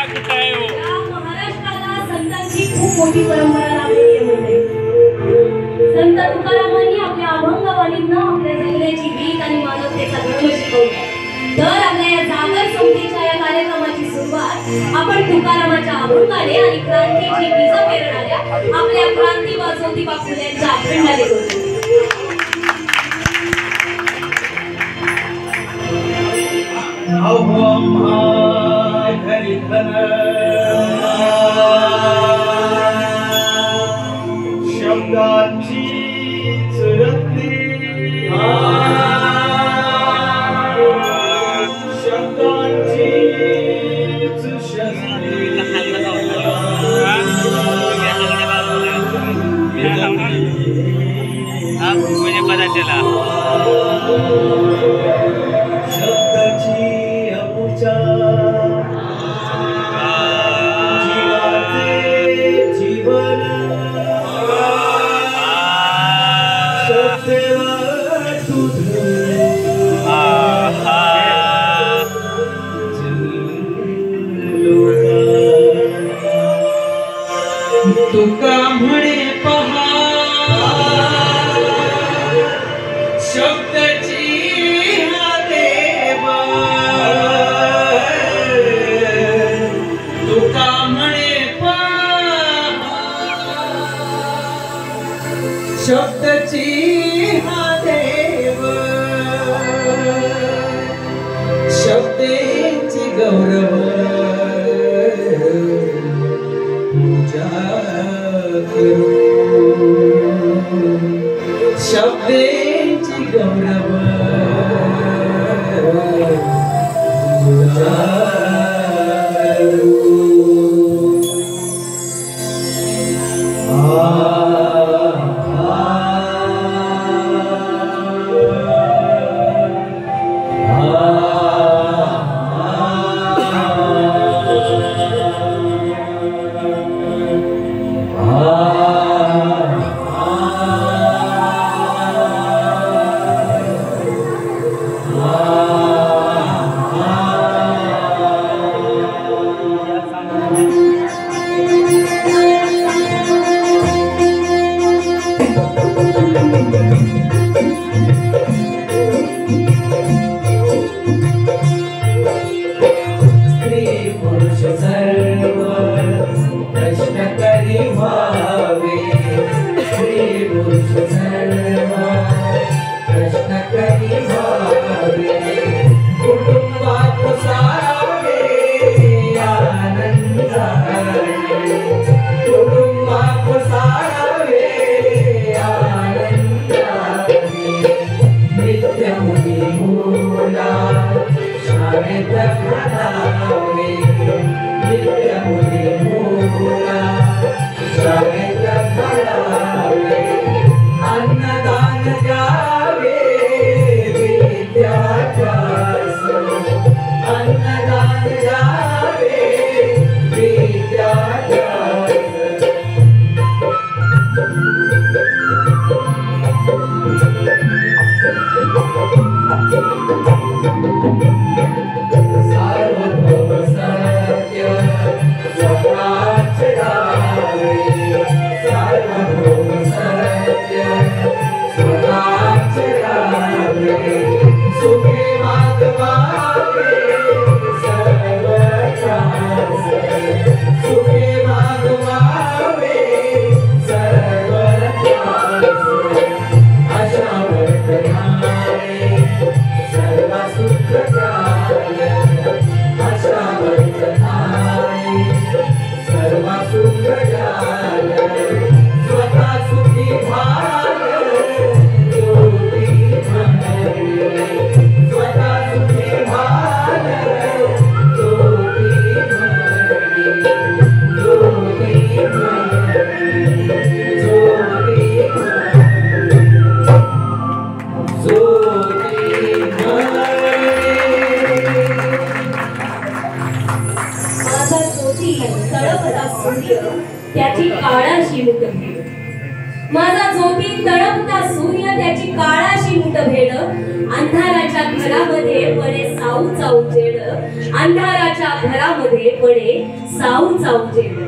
महाराष्ट्राला संतांची खूप मोठी परंपरा लाभलेली आहे. संत तुकारामांनी आपल्या अभंगवाणीतनं आपल्या जगण्याची रीत आणि मानवतेचा धर्म शिकवला. तर आपल्या या जागर संस्थेच्या या कार्यक्रमाची सुरुवात आपण तुकारामाच्या अभंगाने आणि क्रांतीची बीज पेरणाऱ्या आपल्या क्रांती ज्योतिबा फुलेंच्या अभंगाने करू. शब्दाची चरती शब्दाची मुझे पता चला शब्दाची अमुचा जीवन तुका म्हणे पहा शब्दाची हा देवा तुका म्हणे पहा शब्दाची हा देव शब्देची गौरव शब्देची गौरव त्याची काळाशी मुकली माझा झोपी तळपता सूर्य त्याची काळाशी मुठ भेड अंधाराच्या घरामध्ये पडे साऊचा उजेड अंधाराच्या घरामध्ये पडे साऊचा उजेड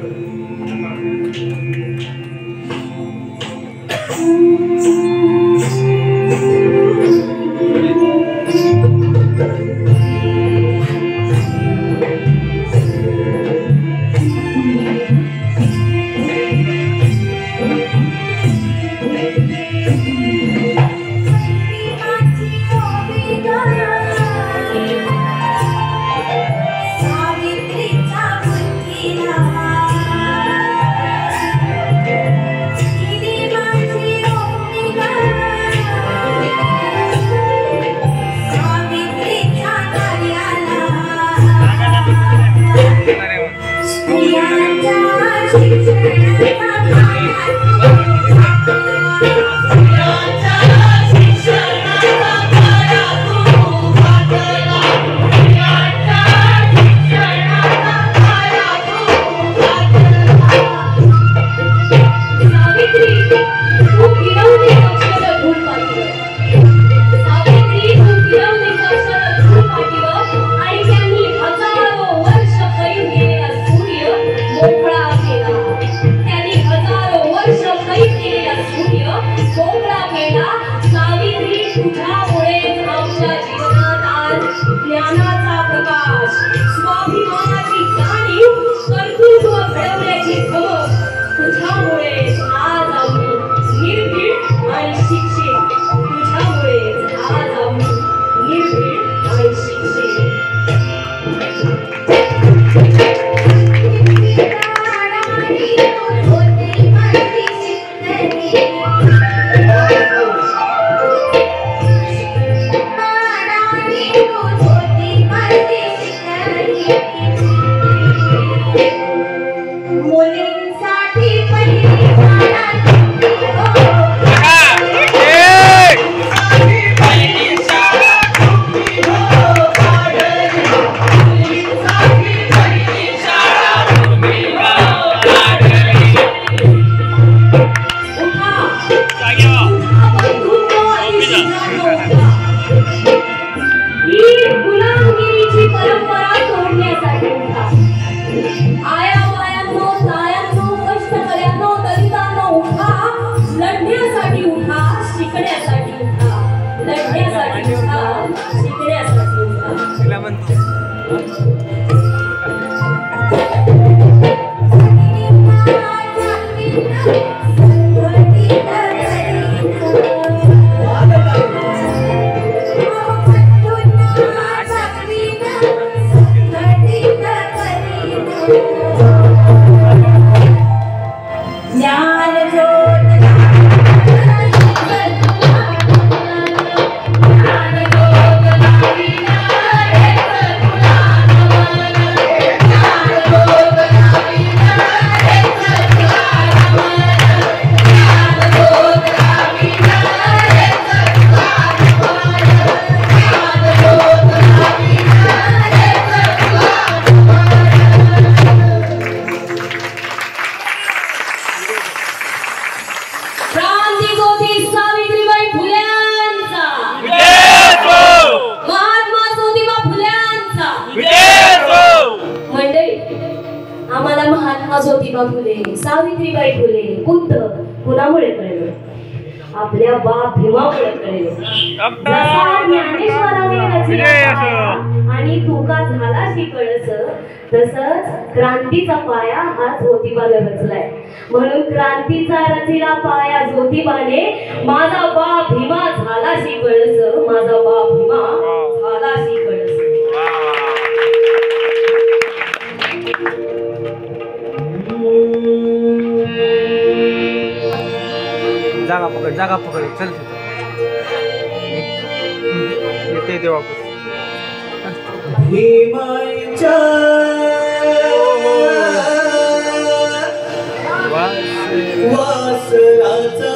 ज्योतिबा फुले, सावित्रीबाई फुले, बुद्ध कुणामुळे कळले? आपल्या बाप भीमामुळे कळले. जसा ज्ञानेश्वराने रचला पाया आणि तुका झाला शिकळस, तसंच क्रांतीचा पाया हा ज्योतिबाला रचलाय. म्हणून क्रांतीचा रचिला पाया ज्योतिबाने, माझा बाप भीमा झाला शिकळस, माझा बाप भीमा झाला शिकळस. जागा पकड चल येते ते वापस. भीमाईच्या वासराचा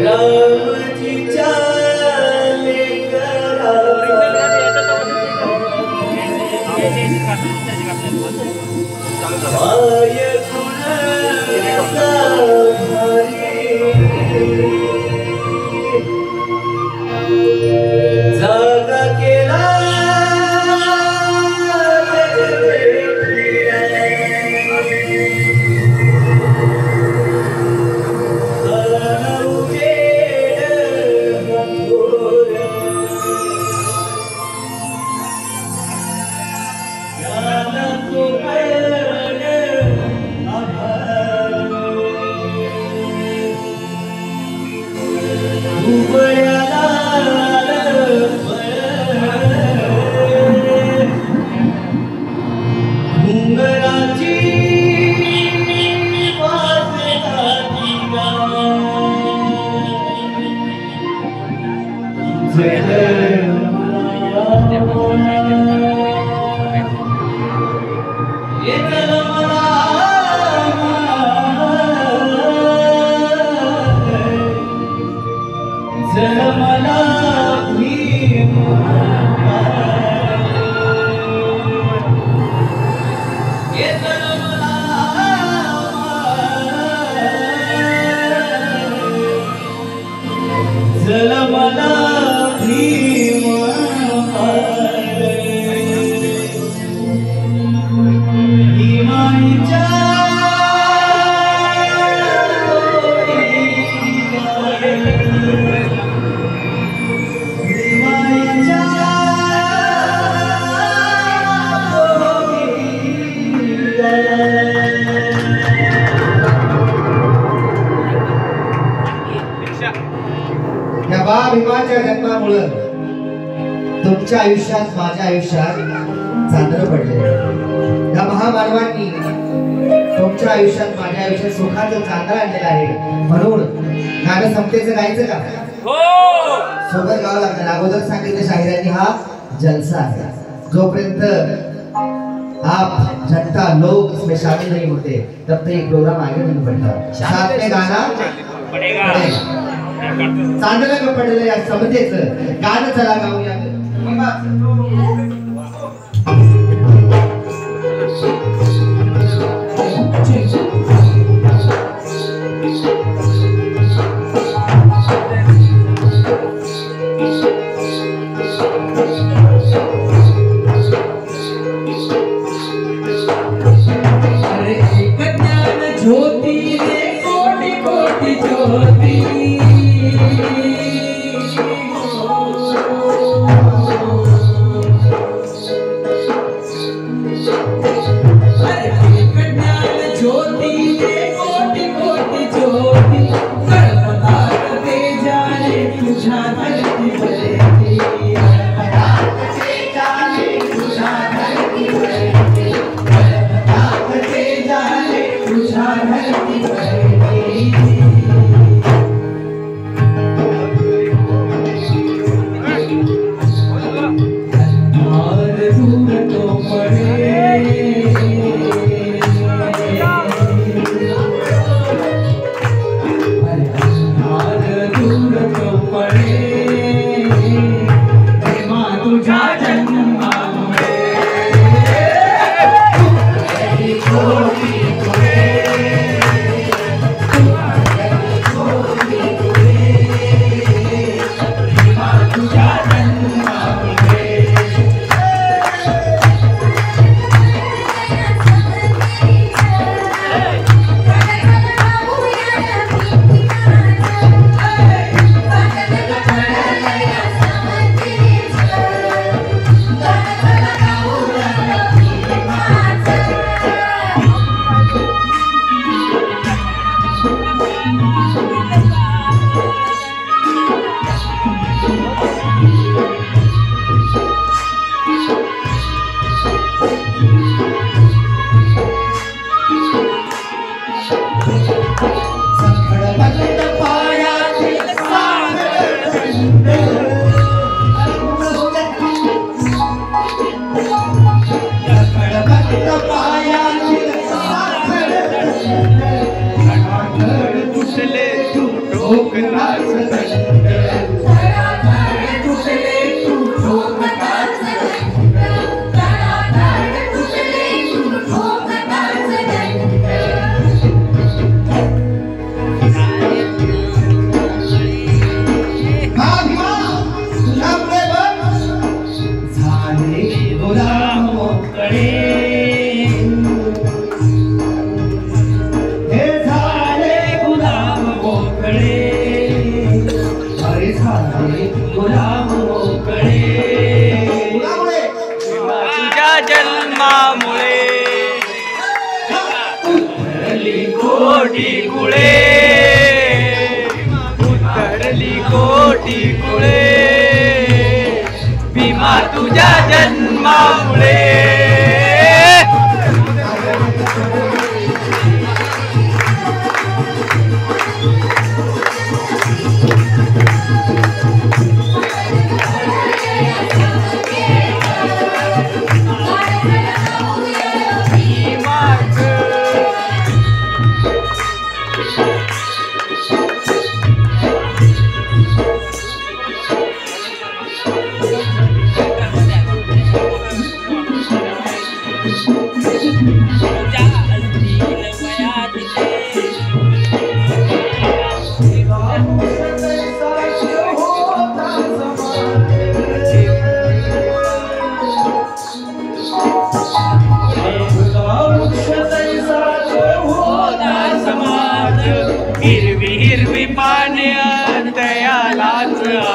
रामजीच्या लेकराचा भीमाच्या जन्मामुळं तुमच्या आयुष्यात माझ्या आयुष्यात चांदणं पडले। या महामानवांनी तुमच्या आयुष्यात माझ्या आयुष्यात सुखाचं चांदणं आणलेलं आहे। म्हणून गाणं संपतेचं गायचं का? हो, सोबत गावं लागतं। अगोदर सांगितलं शाहिरांनी हा जलसा आहे। जोपर्यंत आप जनता लोग इसमें शामिल नहीं होते तब तक ये प्रोग्राम आगे नहीं बढ़ता। साथ में गाना पडेगा। चांदणं पडलेलं या समतेचं गाणं चला गाऊया। ज्योति रे कोटि कोटि ज्योति उतरली कोटी कुळे भीमा तुझ्या जन्मामुळे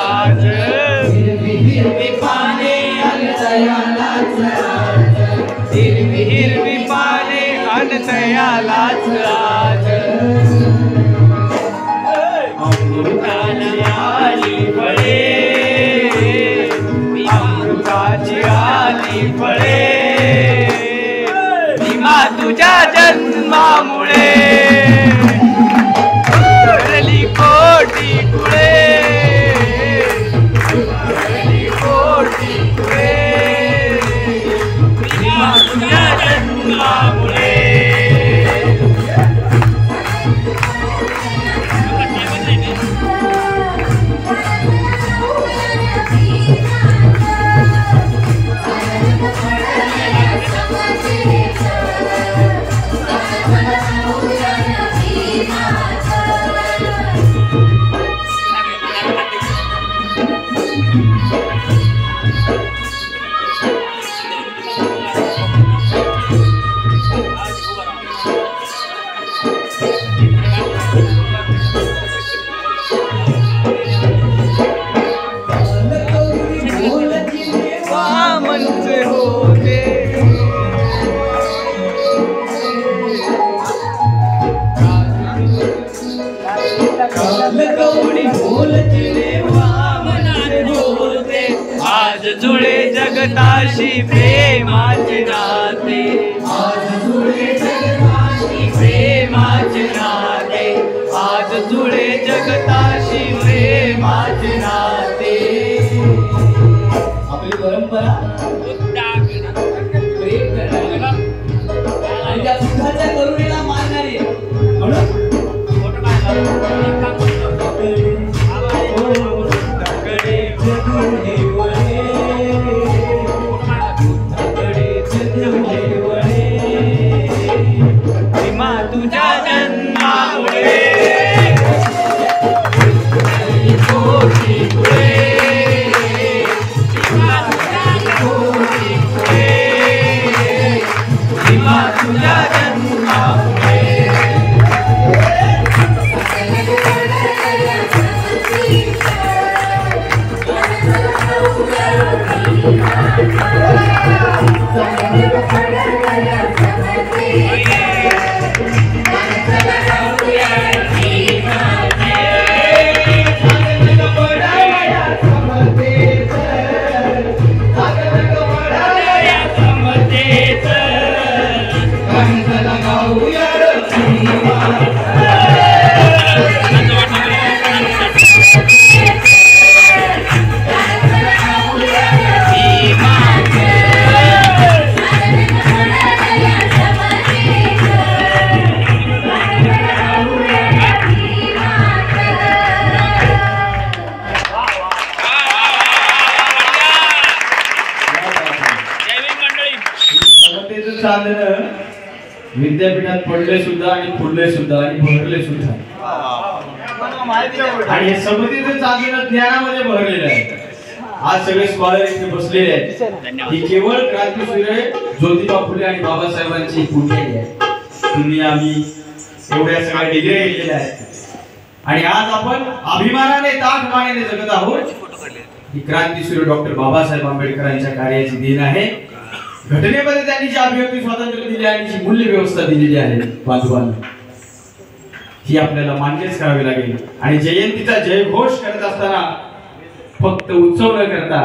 आज हिरवी हिरवी पाने अन तयालाच आज हिरवी हिरवी पाने अन तयालाच आज अमृताची आली फळे अमृताची आली फळे भीमा तुझ्या जन्मामुळे उतरली कोटी कुळे उतरली कोटी कुळे भीमा तुझ्या जन्मामुळे वामनचे होते काल गौरी बोलतीने वामनाचे होते आज जुळे जगताशी प्रेमाचे नाते आज जुळे जगताशी प्रेमाचे नाते आज जुळे जगताशी प्रेमाचे नाते आपली परंपरा प्रेम करणारी आणि त्या सुखाच्या करुणेला मानणारी म्हणून भीमा तुझ्या जन्मामुळे कोटी कुळे भीमा तुझ्या जन्मामुळे चांदणं विद्यापीठात पडले सुद्धा आणि फुलले सुद्धा आणि भरले सुद्धा आणि हे समतेचं चांदणं ज्ञानामध्ये भरलेलं आहे. आज सगळे स्कॉलर इथे बसलेले आहेत. ही केवळ क्रांतीसूर्य ज्योतिबा फुले आणि बाबासाहेबांची पुण्याई आहे. तुम्ही आम्ही एवढ्या सगळ्या डिग्री घेतलेल्या आहेत आणि आज आपण अभिमानाने ताठ मानेने जगत आहोत. ही क्रांतीसूर्य डॉक्टर बाबासाहेब आंबेडकरांच्या कार्याची देण आहे. घटनेमध्ये त्यांनी जी अभिव्यक्ती स्वातंत्र्य दिले आणि जी मूल्य व्यवस्था दिलेली आहे बांधवांना ही आपल्याला मान्यच करावी लागेल. आणि जयंतीचा जयघोष करत असताना फक्त उत्सव न करता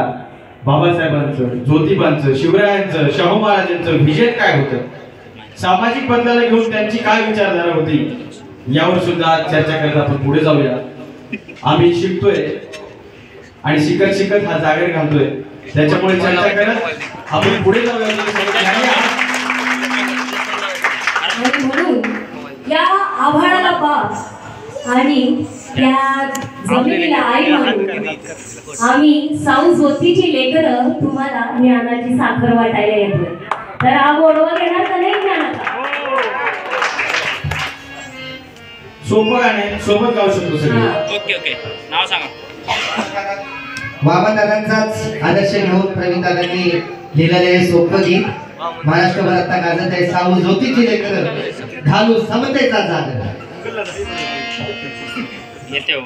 बाबासाहेबांचं, ज्योतिबांचं, शिवरायांचं, शाहू महाराजांचं व्हिजन काय होतं, सामाजिक बदलाला घेऊन त्यांची काय विचारधारा होती, यावर सुद्धा चर्चा करत आपण पुढे जाऊया. आम्ही शिकतोय आणि शिकत शिकत हा जागर घालतोय. त्याच्यामुळे चर्चा करत आपण पुढे जाऊया. आणि म्हणून या आभाळाला बाप आणि त्या जमिनीला आई म्हणून आम्ही साऊ ज्योतीची लेकरं तुम्हाला ज्ञानाची साखर वाटायला येतोय. तर हा गोडवा घेणार का नाही ज्ञानाचा? सोपं गाणे सोबत गाऊ शकतो सगळे. ओके ओके नाव सांगा. बाबादादांचाच आदर्श घेऊन प्रवीणदादांनी लिहिलेले हे सोपं गीत महाराष्ट्रभर आता गाजत आहे. साऊ ज्योतीची लेकरं घालू समतेचा जागर. येते हो.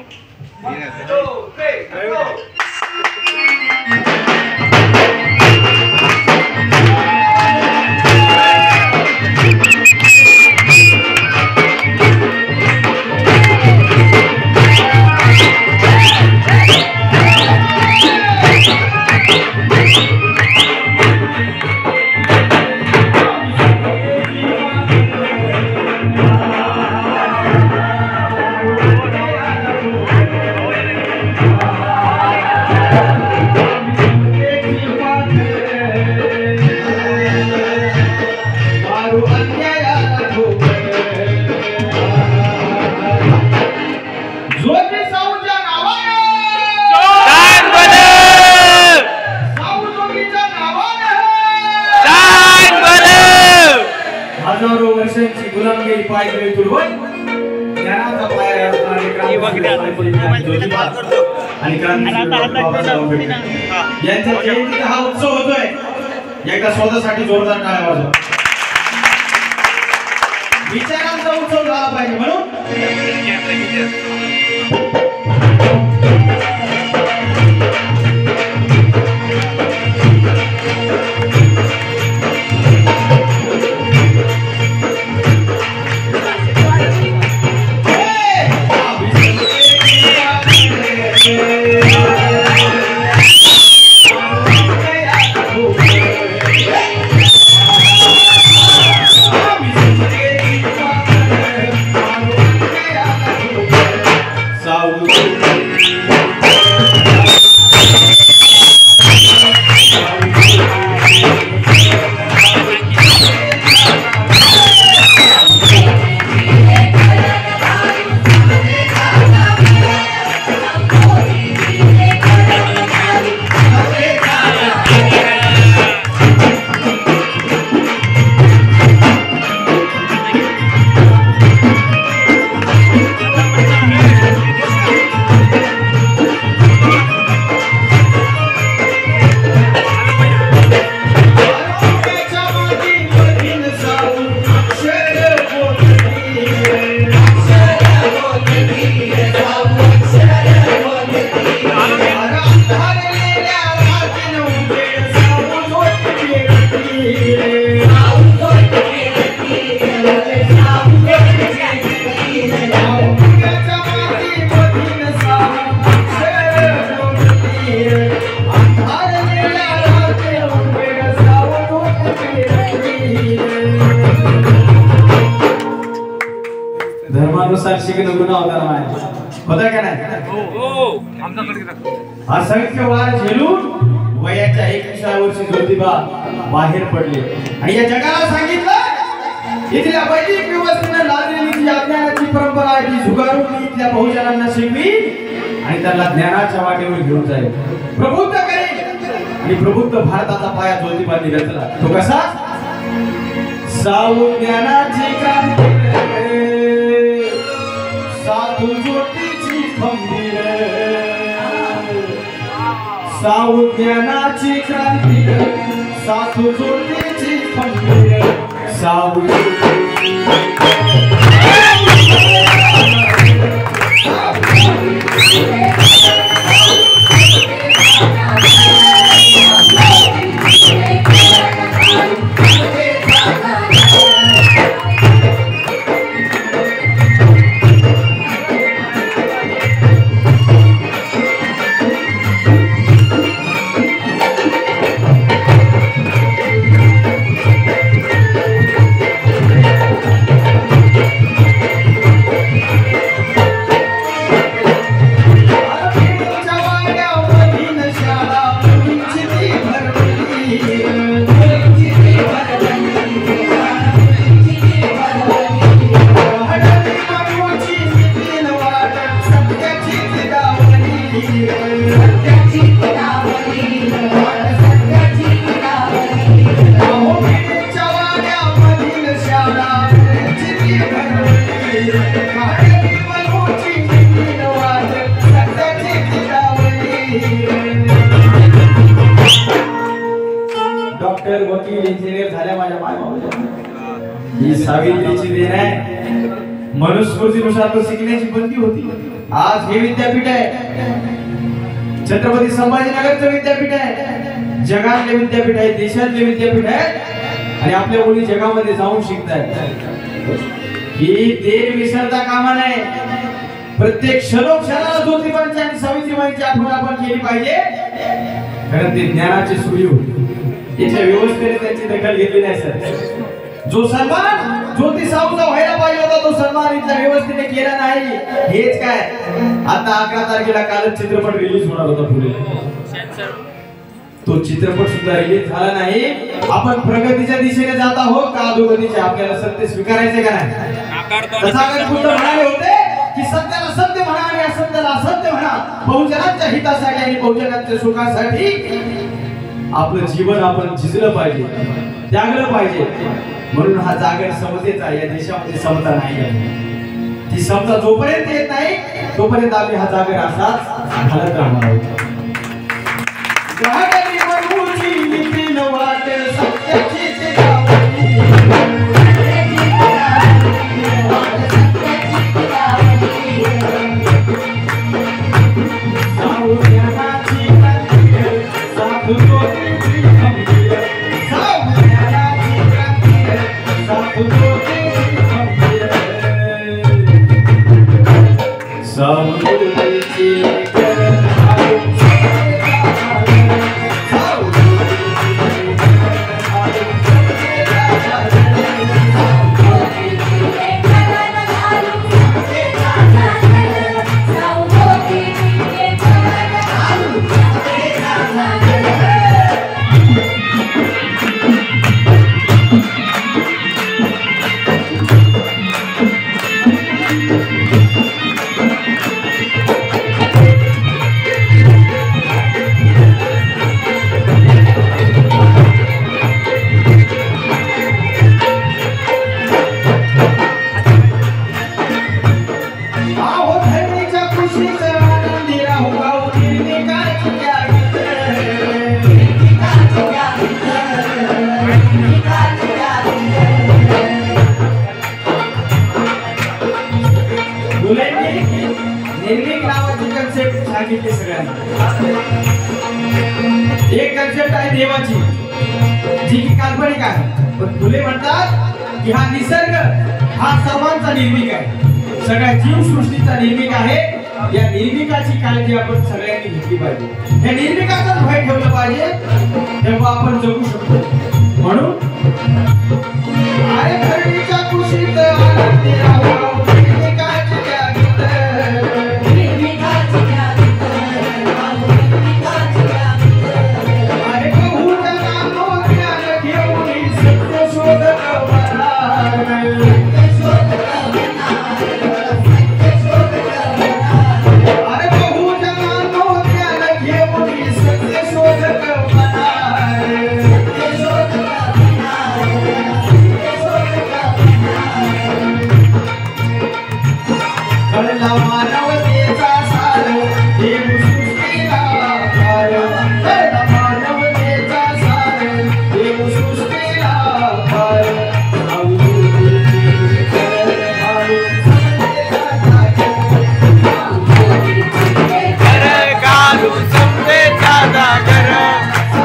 साहेबांची ज्योतिबा आणि क्रांतीसूर्य बाबासाहेब आंबेडकर यांच्या जयंतीचा हा उत्सव होतोय। एकदा स्वतःसाठी जोरदार टाळ्या वाजवा। विचारांचा उत्सव झाला पाहिजे म्हणून धर्मानुसार शिकणं गुन्हा होता ना होता का नाही? असंख्य वार झेलून वयाच्या 21व्या वर्षी ज्योतिबा बाहेर पडले आणि या जगाला सांगितलं इथल्या वैदिक व्यवस्थेने लादलेली जी अज्ञानाची परंपरा आहे ती झुगारून मी इथल्या बहुजनांना शिकवी आणि त्यांना ज्ञानाच्या वाटेवर घेऊन जाईल, प्रबुद्ध करेल आणि प्रबुद्ध भारताचा पाया ज्योतिबांनी रचला। तो कसा? साऊ ज्ञानाची क्रांती साधू ज्योतीची खंबीर, साऊ ज्ञानाची क्रांती साधू ज्योतीची खंबीर, साऊ डॉक्टर, वकील, इंजिनियर झाल्या माझ्या मायबापाच्या। ही सावित्रीची देण आहे। मनुस्मृतीनुसार तो शिकण्याची बंदी होती। आज हे विद्यापीठ आहे, छत्रपती संभाजीनगरचं विद्यापीठ आहे, जगातले विद्यापीठ आहे, देशातले विद्यापीठ आहे आणि आपल्या मुली जगामध्ये जाऊन शिकतायत। ही देण विसरता कामा नये। प्रत्येक क्षणोक्षणाला ज्योतिबांची आणि सावित्रीबाईंची आठवण आपण केली पाहिजे, कारण ते ज्ञानाची सुरी होती। याच्या व्यवस्थेने त्यांची दखल घेतली नाही सर। जो सन्मान ज्योती साऊचा व्हायला पाहिजे होता तो सन्मान इथल्या व्यवस्थेने केला नाही। हेच काय, आता 11 तारखेला कालच चित्रपट रिलीज होणार होता पुढे, तो चित्रपट सुद्धा रिलीज झाला नाही। आपण प्रगतीच्या दिशेने जात आहोत का अधोगतीच्या? आपल्याला सत्य स्वीकारायचे का नाही? तथागत बुद्ध म्हणाले होते की सत्याला सत्य म्हणा आणि असत्याला असत्य म्हणा। बहुजनांच्या हितासाठी आणि बहुजनांच्या सुखासाठी आपलं जीवन आपण झिजलं पाहिजे, त्यागलं पाहिजे। म्हणून हा जागर समतेचा या देशामध्ये समता नाही आहे। ती समता जोपर्यंत येत नाही तोपर्यंत आम्ही हा जागर असाच घालत राहणार आहोत. घागरी वधूची नितीन वाट सत्याची निर्मिक नावाची कन्सेप्ट सांगितली सगळ्यांना. एक कन्सेप्ट आहे देवाची, जी की काल्पनिक आहे, पण फुले म्हणतात की हा निसर्ग हा सर्वांचा निर्मिक आहे, सगळ्या जीवसृष्टीचा निर्मिक आहे. या निर्मिकाची काळजी आपण सगळ्यांनी घेतली पाहिजे. या निर्मिकाचाच भय ठेवलं पाहिजे, तेव्हा आपण जगू शकतो. म्हणून अरे धरणीच्या कुशीत आनंदी राहावं, निर्मिकाची जागीत, निर्मिकाची जागीत, निर्मिकाची जागीत. अरे बहुजन ज्ञान घेऊन सत्य शोधत वरार, सत्य शोधत वरार, सत्य शोधत वरार. अरे बहुजन ज्ञान घेऊन सत्य शोधत वरार, सत्य शोधत वरार, सत्य शोधत वरार. कळला मानवतेचा सार देव सृष्टीला पार, कळला मानवतेचा सार देव सृष्टीला पार. घर घालून समजेचा जागर,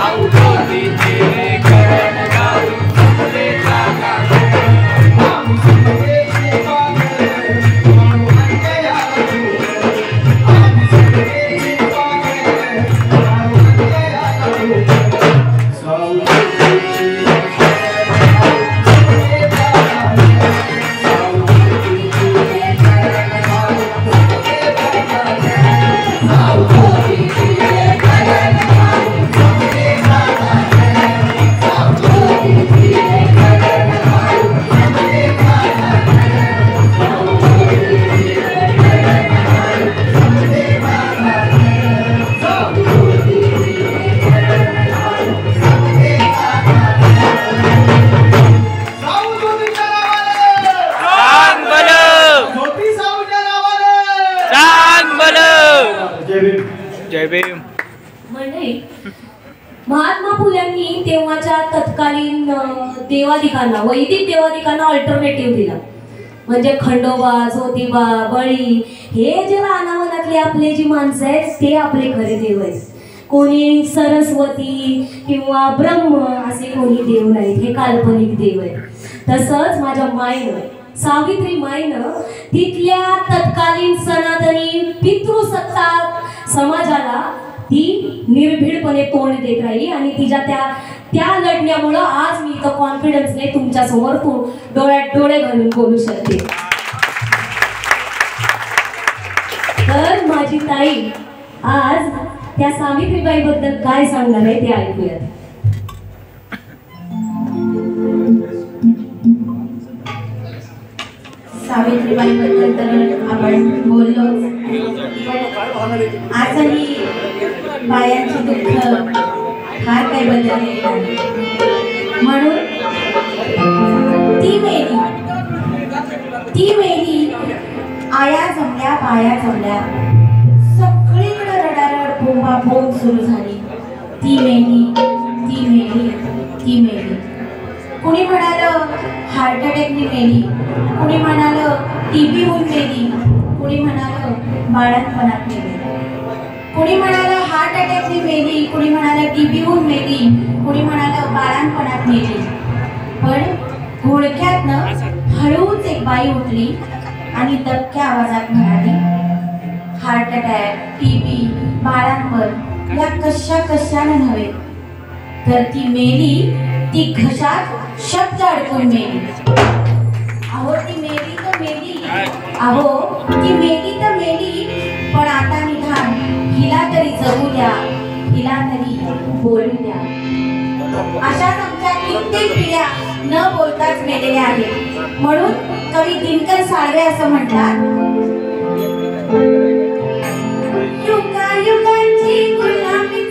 अवधूतीचे घर घालून समजेचा जागर. जय भीम. म्हणजे महात्मा फुल्यांनी तेव्हाच्या तत्कालीन देवादिकांना, वैदिक देवादिकांना अल्टरनेटिव्ह दिला. म्हणजे खंडोबा, ज्योतिबा, बळी हे जे रानावनातले आपले जी माणसं आहेत ते आपले खरे देव आहेत. कोणी सरस्वती किंवा ब्रह्म असे कोणी देव नाहीत, हे काल्पनिक देव आहेत. तसंच माझ्या माईनं, सावित्री माईनं तिथल्या तत्कालीन सनातनी पितृसत्ता समाजाला ती निर्भीडपणे तोंड देत राहिली आणि तिच्या त्या लढण्यामुळं आज मी इथं कॉन्फिडन्सने तुमच्या समोर डोळ्यात डोळे घालून बोलू शकते. तर माझी ताई आज त्या सावित्रीबाई बद्दल काय सांगणार आहे ते ऐकूयात. सावित्रीबाई बद्दल तर आपण बोललो, आजही बायांचे दुःख फार काही बदलले नाही. म्हणून ती मेली आया जमल्या बाया जमल्या, सगळीकडे रडारड बोंबाबोंब सुरू झाली. ती मेली, ती मेली, ती मेली. कुणी म्हणालं हार्ट अटॅकने मेली, कुणी म्हणालं टीबी होऊन मेली, कुणी म्हणालं बाळंतपणात मेली. कुणी म्हणालं हार्ट अटॅकने मेली, कुणी म्हणालं टीबी होऊन मेली, कुणी म्हणालं बाळंतपणात मेली. पण घोळक्यातनं हळूच एक बाई उठली आणि दबक्या आवाजात म्हणाली, हार्ट अटॅक, टीबी, बाळंतपण या कशानं नव्हे, तर ती मेली, ती घशात शब्द अडकून मेली. अहो ती मेली तर मेली, अहो ती मेली तर मेली, पण आता निदान हिला तरी जगू द्या, हिला तरी बोलू द्या. अशाच आमच्या कित्येक पिढ्या न बोलताच मेलेल्या आहेत. म्हणून कवी दिनकर साळवे असं म्हणतात, युगायुगांची गुलामी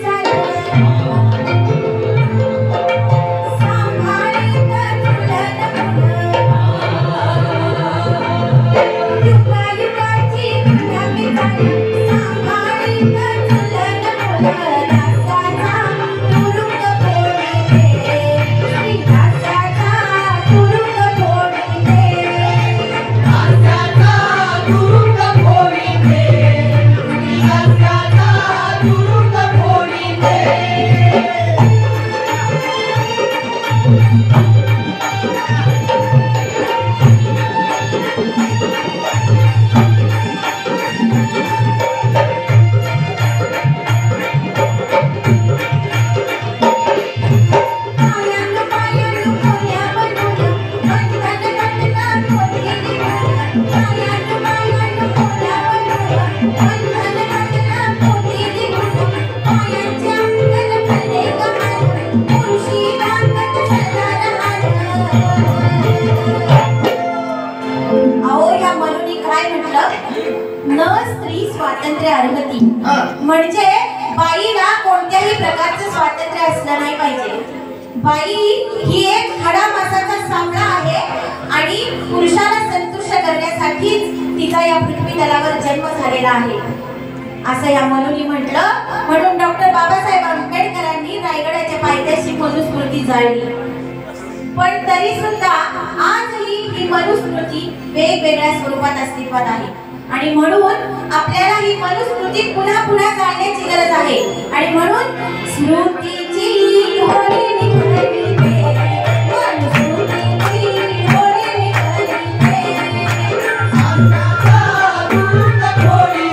स्वातंत्र्य अर्हती, म्हणजे बाईला कोणत्याही प्रकारचं स्वातंत्र्य असलं नाही पाहिजे. बाई ही एक हाडामासाचा सामना आहे आणि पुरुषाला संतुष्ट करण्यासाठीच तिचा या पृथ्वी तलावर जन्म झालेला आहे असं या मनूनी म्हटलं. म्हणून डॉक्टर बाबासाहेब आंबेडकरांनी रायगडाच्या पायथ्याशी मनुस्मृती जाळली. पण तरी सुद्धा आजही ही मनुस्मृती वेगवेगळ्या स्वरूपात अस्तित्वात आहे आणि म्हणून आपल्याला ही मनुस्मृती पुन्हा पुन्हा जाणण्याची गरज आहे. आणि म्हणून स्मृतीची होळी निघाली, मनुस्मृतीची होळी निघाली, आमचा गुरुत्व होळी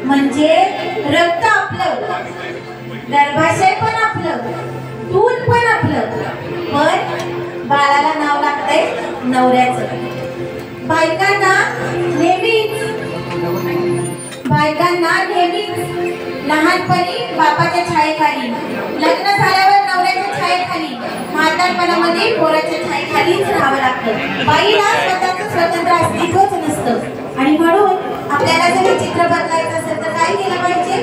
म्हणजे रक्त आपलं, गर्भाशय पण आपलं, दूध पण आपलं, पण बाळाला नाव लागतंय नवऱ्याचं. बायकांना नेहमीच लहानपणी बापाच्या छायेखाली, लग्न झाल्यावर नवऱ्याच्या छायेखाली, म्हातारपणामध्ये पोराच्या छायेखालीच राहावं लागतं. बाईला स्वतःचं स्वतंत्र अस्तित्वच नसतं आणि म्हणून आपल्याला जर हे चित्र बदलायचं असेल तर काय केलं पाहिजे?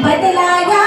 बदलाया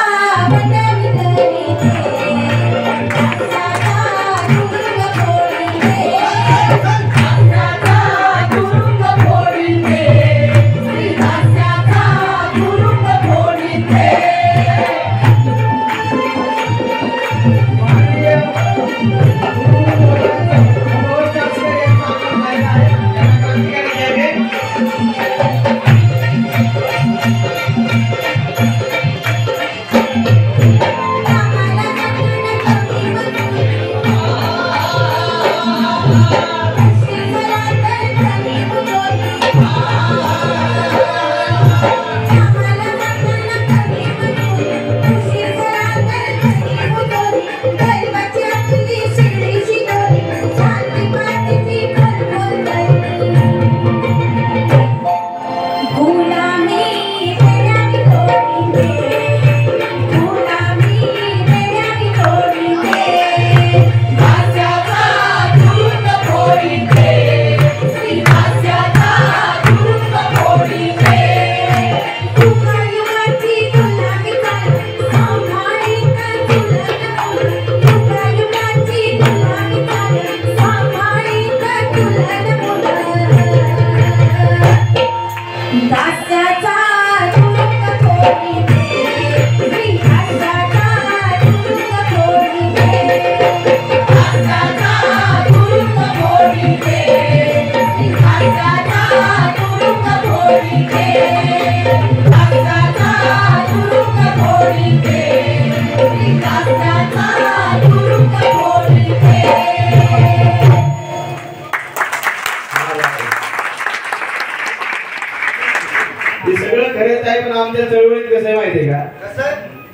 चळवळीत कसं आहे माहितीये का,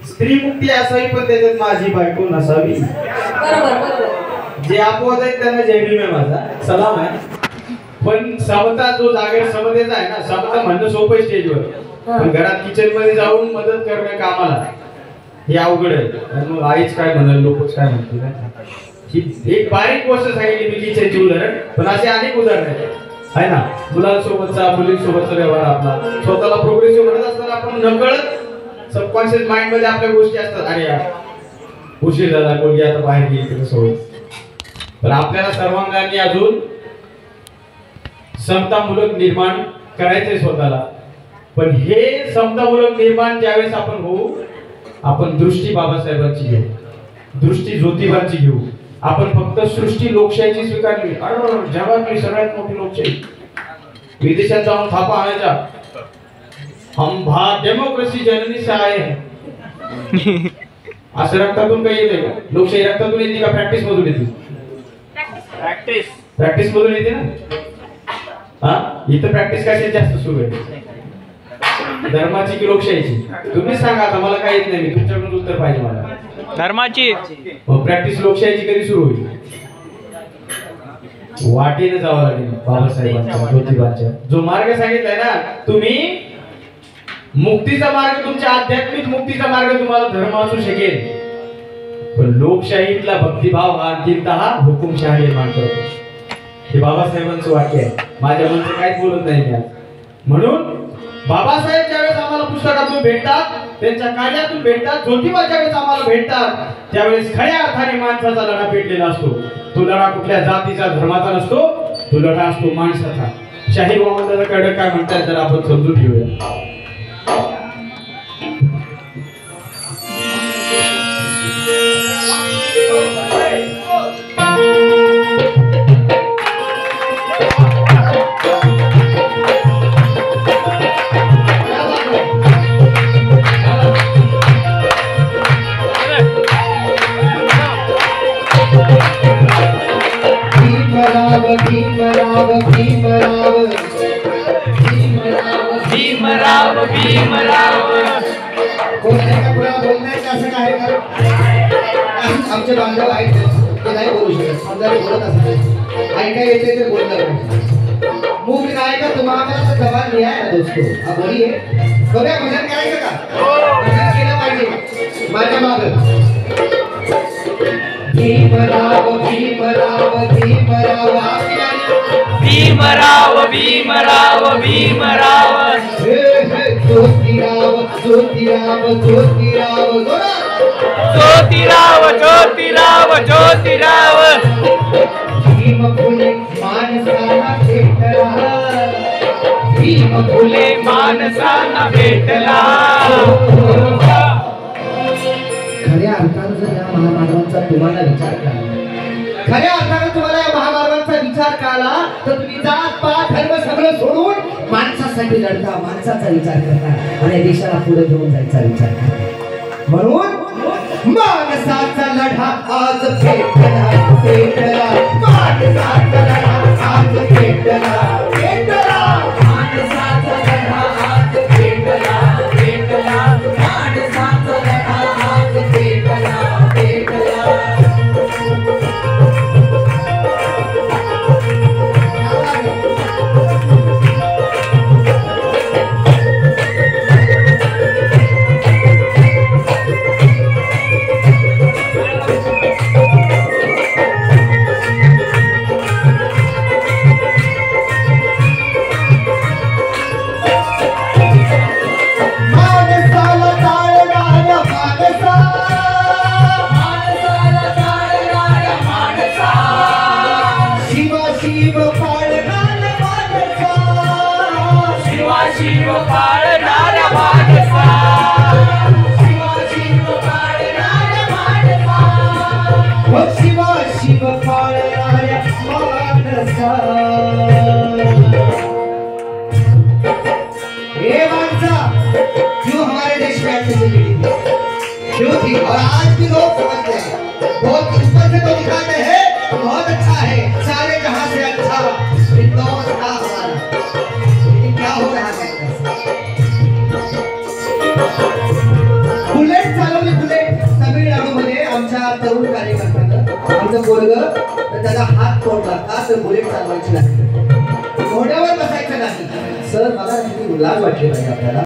स्त्री मुक्ती असावी पण त्याच्यात माझी बायको नसावी. बरोबर बरोबर. जे अपवाद आहेत त्यांना जय भीम आहे, माझा सलाम आहे. पण समता जो जागेवर समतेचा आहे ना, समता म्हणणं सोपं आहे स्टेजवर, पण घरात किचन मध्ये जाऊन मदत करणं कामाला हे अवघड आहे. आणि मग आईच काय म्हणाल, लोकच काय म्हणतील. ही एक बारीक गोष्ट सांगितली मी किचनची उदाहरण, पण असे अनेक उदाहरण आहेत आहे ना. मुलांसोबतचा मुलींसोबतचा व्यवहार आपला स्वतःला प्रोग्रेसिव्ह म्हणत असताना आपण नकळत सबकॉन्शियस माइंड मध्ये आपल्या गोष्टी असतात. अरे यार उशीर झाला, कोणी आता बाहेर गेली कसं होईल. पण आपल्याला सर्वांगाने अजून समतामूलक निर्माण करायचंय स्वतःला. पण हे समतामूलक निर्माण ज्यावेळेस आपण होऊ, आपण दृष्टी बाबासाहेबांची घेऊ, दृष्टी ज्योतिबांची घेऊ. आपण फक्त सृष्टी लोकशाहीची स्वीकारली, अरे जगातली सगळ्यात मोठी लोकशाही, विदेशात जाऊन थापा आणायच्या, हम डेमोक्रेसी जननी से आए हैं. असं रक्तातून काही येते का? लोकशाही रक्तातून येते का प्रॅक्टिस मधून येते? प्रॅक्टिस मधून येते ना. हा, इथं प्रॅक्टिस कशाची जास्त सुरू आहे, धर्माची की लोकशाहीची? तुम्ही सांगा आता, मला काय येत नाही, मी तुमच्याकडून उत्तर पाहिजे मला. धर्माची. प्रॅक्टिस लोकशाहीची कधी सुरू होईल? वाटेने जावं लागेल बाबासाहेबांच्या ज्योतिबांच्या जो मार्ग सांगितलाय ना तुम्ही. मुक्तीचा मार्ग, तुमच्या आध्यात्मिक मुक्तीचा मार्ग तुम्हाला धर्म असू शकेल, पण लोकशाहीतला भक्तिभाव हा अंतिमतः हुकुमशाही निर्माण करतो. हे बाबासाहेबांचं वाक्य आहे, माझ्या मनचं काहीच बोलत नाही मी आज. म्हणून बाबासाहेब ज्यावेळेस आम्हाला पुस्तकातून भेटतात, त्यांच्या कार्यातून भेटतात, ज्योतिबा ज्यावेळेस आम्हाला भेटतात, त्यावेळेस खऱ्या अर्थाने माणसाचा लढा पेटलेला असतो. तो लढा कुठल्या जातीचा धर्माचा नसतो, तो लढा असतो माणसाचा. शाहीर मोहम्मद कडक काय म्हणतात जर आपण समजून घेऊया. भीमराव भीमराव. आमचे बांधव आहेत ते नाही बोलू शकत, समजा बोलत असतात ऐकाय येते ते बोलतात. मूक नायका तुम्हाला जबान लिया है ना दोस्तों, अब बोलिए बघा भजन करायचं का? भजन केलं पाहिजे माझ्या मागं. भीमराव भीमराव भीमराव भीमराव भीमराव भीमराव. ज्योतिराव ज्योतिराव ज्योतिराव ज्योतिराव ज्योतिराव ज्योतिराव. भीम फुले माणसाला भेटला, भीम फुले माणसाला भेटला. खऱ्या अर्थानं जर या महामानवांचा तुम्हाला विचार करा, खऱ्या अर्थानं तुम्हाला या महामानवांचा विचार कळला तर तुम्ही जात पात धर्म सगळं सोडून माणसासाठी लढता, माणसाचा विचार करता आणि देशाला पुढे घेऊन जायचा विचार करता. म्हणून माणसाचा लढा आज पेटला पेटला, माणसाचा लढा आज पेटला पेटला, माणसाचा लढा आज पेटला पेटला, माणसाचा लढा आज पेटला पेटला. शिव पाळणारा माणसा, शिव पाळणारा माणसा, शिव पाळणारा माणसा. हे माणसा क्यों हमारे देश में ऐसे चली थी, क्यों थी? और आज भी लोग समझते हैं, बहुत ऊपर से तो दिखाते हैं बहुत अच्छा है, सारे जहां से अच्छा हिंदुस्तान हमारा, लेकिन क्या हो रहा है? बुलेट चालवली, बुलेट तामिळनाडूमध्ये आमच्या तरुण कार्यकर्त्यानं आमचं पोरगं तर त्याचा हात तोडला का तर बुलेट चालवायची नाही, घोड्यावर बसायचं नाही. सर मला किती लाज वाटली पाहिजे आपल्याला.